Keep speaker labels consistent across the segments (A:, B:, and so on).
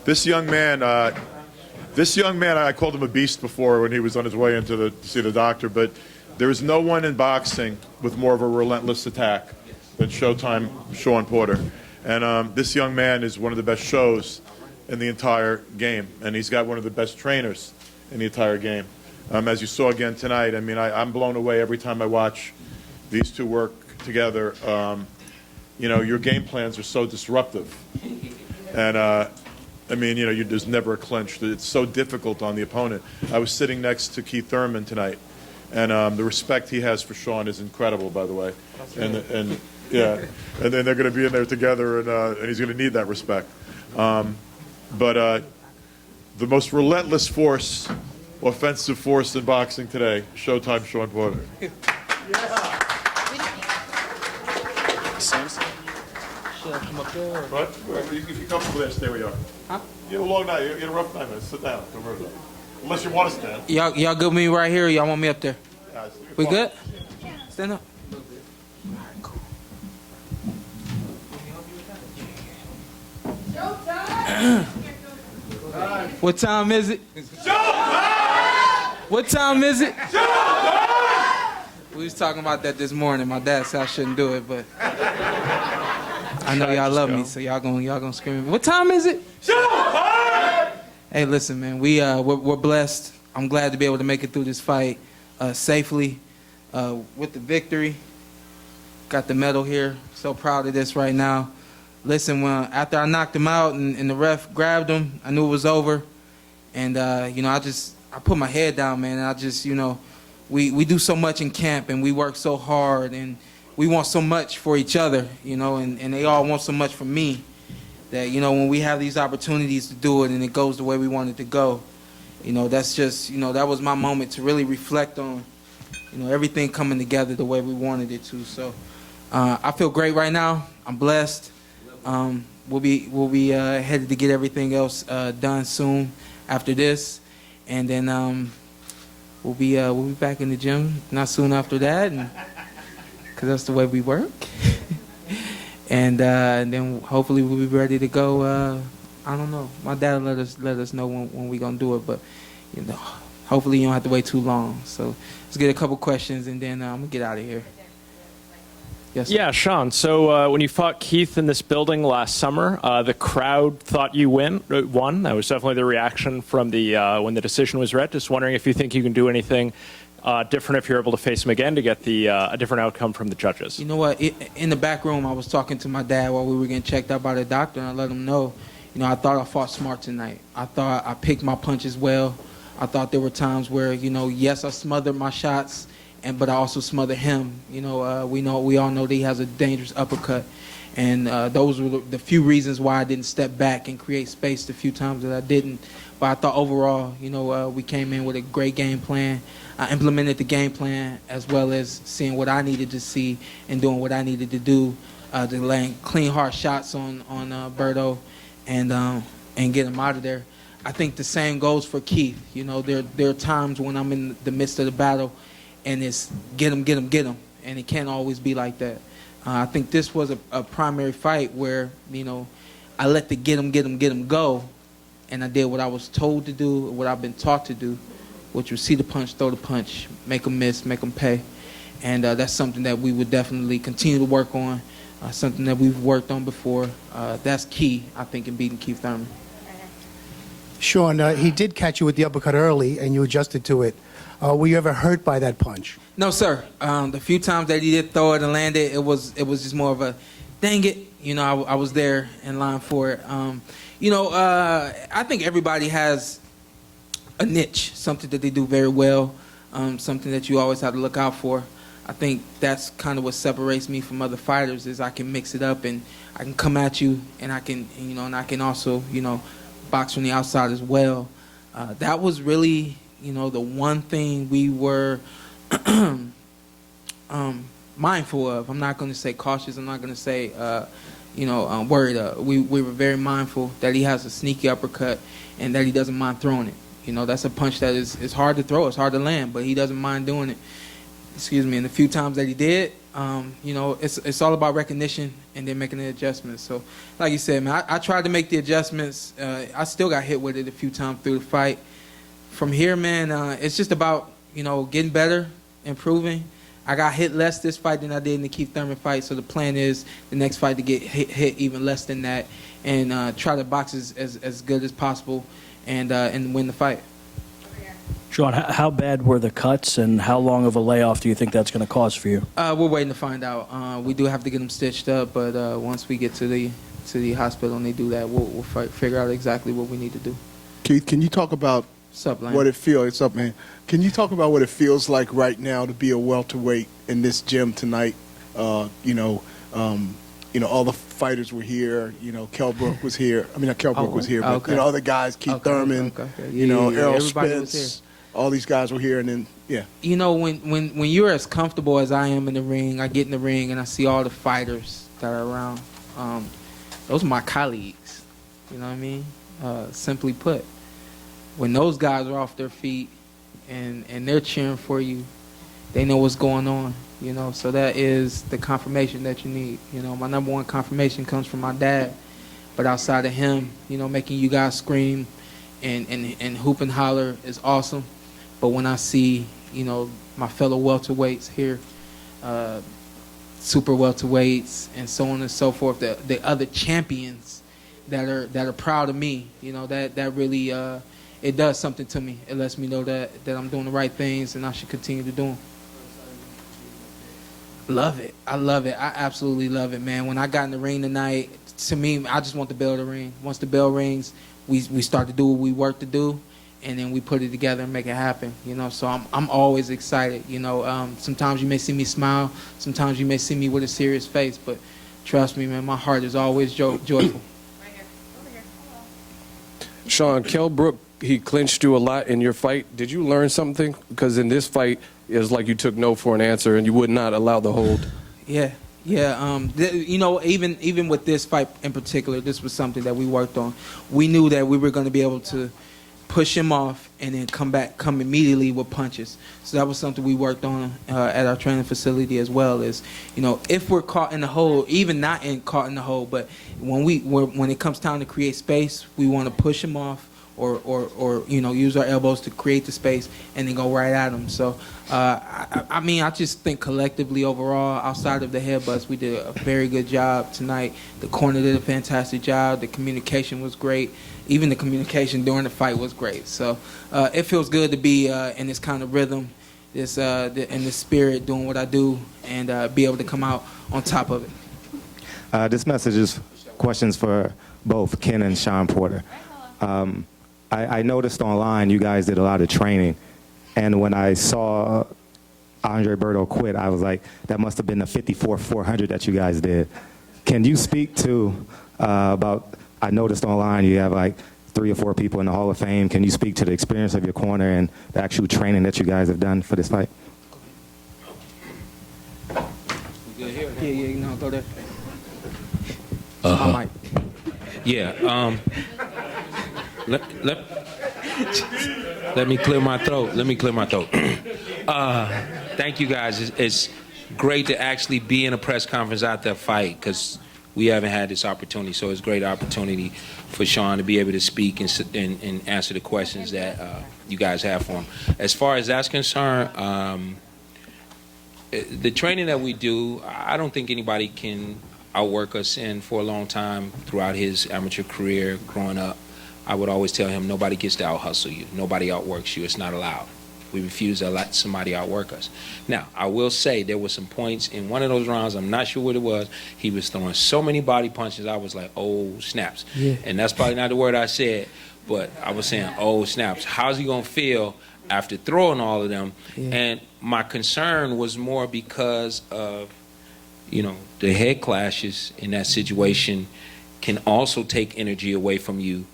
A: This young man, I called him a beast before when he was on his way to see the doctor, but there is no one in boxing with more of a relentless attack than Showtime Shawn Porter. And this young man is one of the best shows in the entire game, and he's got one of the best trainers in the entire game. As you saw again tonight, I mean, I'm blown away every time I watch these two work together. You know, your game plans are so disruptive. And, I mean, you know, there's never a clinch. It's so difficult on the opponent. I was sitting next to Keith Thurman tonight, and the respect he has for Shawn is incredible, by the way. And yeah, and then they're going to be in there together, and he's going to need that respect. But the most relentless force, offensive force in boxing today, Showtime Shawn Porter.
B: Should I come up there?
A: Right? If you're comfortable there, stay where you are.
B: Huh?
A: You had a long night. You had a rough night, man. Sit down. Don't worry about it. Unless you want to stand.
B: Y'all good with me right here, or y'all want me up there? We good? Stand up. All right, cool. What time is it? Showtime! What time is it? Showtime! We was talking about that this morning. My dad said I shouldn't do it, but I know y'all love me, so y'all gonna scream. What time is it? Showtime! Hey, listen, man. We're blessed. I'm glad to be able to make it through this fight safely with the victory. Got the medal here. So proud of this right now. Listen, after I knocked him out and the ref grabbed him, I knew it was over. And, you know, I put my head down, man. And I just, you know, we do so much in camp and we work so hard and we want so much for each other, you know, and they all want so much from me that, you know, when we have these opportunities to do it and it goes the way we want it to go, you know, that's just, you know, that was my moment to really reflect on, you know, everything coming together the way we wanted it to. So I feel great right now. I'm blessed. We'll be headed to get everything else done soon after this, and then we'll be back in the gym not soon after that, because that's the way we work. and then hopefully we'll be ready to go. I don't know. My dad will let us know when we're gonna do it, but you know, hopefully you don't have to wait too long. So let's get a couple questions, and then I'm gonna get out of here. Yes, sir.
C: Yeah, Shawn. So when you fought Keith in this building last summer, the crowd thought you won. That was definitely the reaction from the when the decision was read. Just wondering if you think you can do anything different if you're able to face him again to get a different outcome from the judges.
B: You know what? In the back room, I was talking to my dad while we were getting checked out by the doctor, and I let him know, you know, I thought I fought smart tonight. I thought I picked my punches well. I thought there were times where, you know, yes, I smothered my shots, but I also smothered him. You know, we all know that he has a dangerous uppercut, and those were the few reasons why I didn't step back and create space the few times that I didn't. But I thought overall, you know, we came in with a great game plan. I implemented the game plan as well as seeing what I needed to see and doing what I needed to do to land clean, hard shots on Berto and get him out of there. I think the same goes for Keith. You know, there are times when I'm in the midst of the battle and it's get him, and it can't always be like that. I think this was a primary fight where, you know, I let the get him go, and I did what I was told to do, what I've been taught to do, which was see the punch, throw the punch, make them miss, make them pay. And that's something that we would definitely continue to work on, something that we've worked on before. That's key, I think, in beating Keith Thurman.
D: Shawn, he did catch you with the uppercut early, and you adjusted to it. Were you ever hurt by that punch?
B: No, sir. The few times that he did throw it and land it, it was just more of a, dang it. You know, I was there in line for it. You know, I think everybody has a niche, something that they do very well, something that you always have to look out for. I think that's kind of what separates me from other fighters is I can mix it up and I can come at you and I can, you know, and I can also, you know, box from the outside as well. That was really, you know, the one thing we were mindful of. I'm not going to say cautious. I'm not going to say, you know, worried. We were very mindful that he has a sneaky uppercut and that he doesn't mind throwing it. You know, that's a punch that is hard to throw. It's hard to land, but he doesn't mind doing it. Excuse me. And the few times that he did, You know, it's all about recognition and then making the adjustments. So, like you said, man, I tried to make the adjustments. I still got hit with it a few times through the fight. From here, man, it's just about, you know, getting better, improving. I got hit less this fight than I did in the Keith Thurman fight, so the plan is the next fight to get hit even less than that and try to box as good as possible and win the fight.
E: Shawn, how bad were the cuts, and how long of a layoff do you think that's going to cause for you?
B: We're waiting to find out. We do have to get them stitched up, but once we get to the hospital and they do that, we'll figure out exactly what we need to do.
F: Keith, can you talk about
B: What's up, Lane?
F: what it feels? What's up, man? Can you talk about what it feels like right now to be a welterweight in this gym tonight? You know, all the fighters were here. You know, Kell Brook was here. I mean, not Kell Brook was here, but
B: okay.
F: you know, other guys, Keith Thurman.
B: Okay.
F: You know, Errol
B: everybody was here.
F: Spence. All these guys were here, and then
B: You know, when you're as comfortable as I am in the ring, I get in the ring and I see all the fighters that are around. Those are my colleagues. You know what I mean? Simply put, when those guys are off their feet and they're cheering for you, they know what's going on. You know, so that is the confirmation that you need. You know, my number one confirmation comes from my dad, but outside of him, you know, making you guys scream and hoop and holler is awesome. But when I see, you know, my fellow welterweights here, super welterweights, and so on and so forth, the other champions that are proud of me, you know, that really it does something to me. It lets me know that I'm doing the right things and I should continue to do them. Love it. I love it. I absolutely love it, man. When I got in the ring tonight, to me, I just want the bell to ring. Once the bell rings, we start to do what we work to do, and then we put it together and make it happen, you know. So I'm always excited, you know. Sometimes you may see me smile, sometimes you may see me with a serious face, but trust me, man, my heart is always joyful.
G: Right here. Over here.
H: Shawn, Kell Brook, he clinched you a lot in your fight. Did you learn something? Because in this fight, it was like you took no for an answer and you would not allow the hold.
B: Yeah. You know, even with this fight in particular, this was something that we worked on. We knew that we were going to be able to push him off and then come immediately with punches. So that was something we worked on at our training facility as well. Is, you know, if we're caught in the hole, even not caught in the hole, but when it comes time to create space, we want to push him off. Or you know, use our elbows to create the space and then go right at them. So, I mean, I just think collectively overall, outside of the headbutts, we did a very good job tonight. The corner did a fantastic job. The communication was great. Even the communication during the fight was great. So, it feels good to be in this kind of rhythm, in this spirit, doing what I do, and be able to come out on top of it.
I: This message is questions for both Ken and Shawn Porter. I noticed online you guys did a lot of training, and when I saw Andre Berto quit, I was like, that must have been the 54-400 that you guys did. Can you speak to about, I noticed online you have like 3 or 4 people in the Hall of Fame. Can you speak to the experience of your corner and the actual training that you guys have done for this fight?
B: Yeah, no, go there.
J: Uh-huh.
B: My mic.
J: Yeah. Let me clear my throat. Thank you guys. It's great to actually be in a press conference after a fight because we haven't had this opportunity. So it's a great opportunity for Shawn to be able to speak and answer the questions that you guys have for him. As far as that's concerned, the training that we do, I don't think anybody can outwork us in for a long time throughout his amateur career growing up. I would always tell him nobody gets to out-hustle you. Nobody outworks you. It's not allowed. We refuse to let somebody outwork us. Now, I will say there were some points in one of those rounds, I'm not sure what it was, he was throwing so many body punches, I was like, oh, snaps.
B: Yeah.
J: And that's probably not the word I said, but I was saying, oh, snaps. How's he going to feel after throwing all of them?
B: Yeah.
J: And my concern was more because of, you know, the head clashes in that situation can also take energy away from you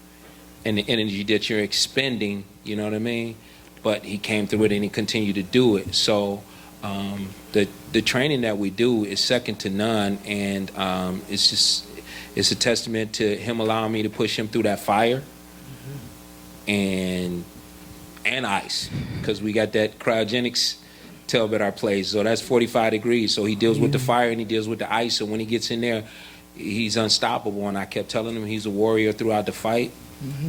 J: and the energy that you're expending, you know what I mean? But he came through it and he continued to do it. So the training that we do is second to none, and it's a testament to him allowing me to push him through that fire and ice, because we got that cryogenics Tailbit plays. So that's 45 degrees. So he deals with the fire and he deals with the ice. So when he gets in there, he's unstoppable. And I kept telling him he's a warrior throughout the fight.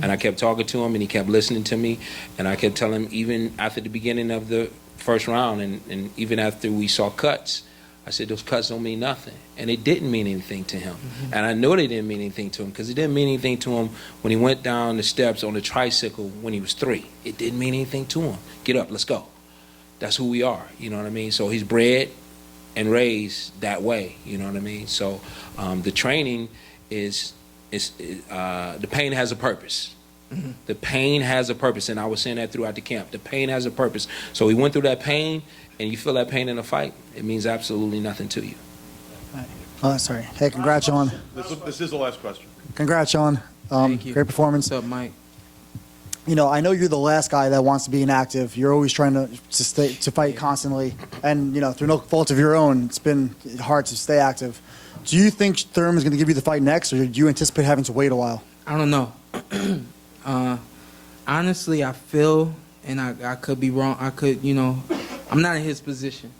J: And I kept talking to him, and he kept listening to me. And I kept telling him, even after the beginning of the first round, and even after we saw cuts, I said, those cuts don't mean nothing. And it didn't mean anything to him. And I know they didn't mean anything to him, because it didn't mean anything to him when he went down the steps on the tricycle when he was 3. It didn't mean anything to him. Get up, let's go. That's who we are, you know what I mean? So he's bred and raised that way, you know what I mean? So the training is the pain has a purpose. The pain has a purpose, and I was saying that throughout the camp. The pain has a purpose. So he went through that pain, and you feel that pain in a fight, it means absolutely nothing to you.
K: Sorry. Hey, congrats, Shawn.
A: This is the last question.
K: Congrats, Shawn.
B: Thank you.
K: Great performance.
B: What's up, Mike?
K: You know, I know you're the last guy that wants to be inactive. You're always trying to fight constantly, and you know, through no fault of your own, it's been hard to stay active. Do you think Thurman's going to give you the fight next, or do you anticipate having to wait a while?
B: I don't know. Honestly, I feel, and I could be wrong. I could, you know, I'm not in his position,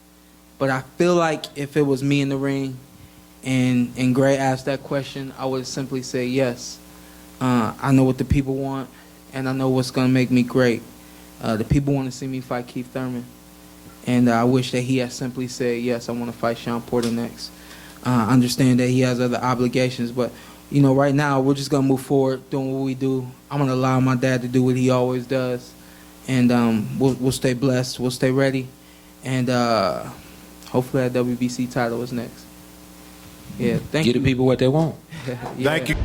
B: but I feel like if it was me in the ring, and Gray asked that question, I would simply say yes. I know what the people want, and I know what's going to make me great. The people want to see me fight Keith Thurman, and I wish that he had simply said yes. I want to fight Shawn Porter next. I understand that he has other obligations, but you know, right now we're just gonna move forward doing what we do. I'm gonna allow my dad to do what he always does, and we'll stay blessed. We'll stay ready, and hopefully that WBC title is next. Yeah, thank you.
J: Give the people what they want.
B: Yeah.
A: Thank you.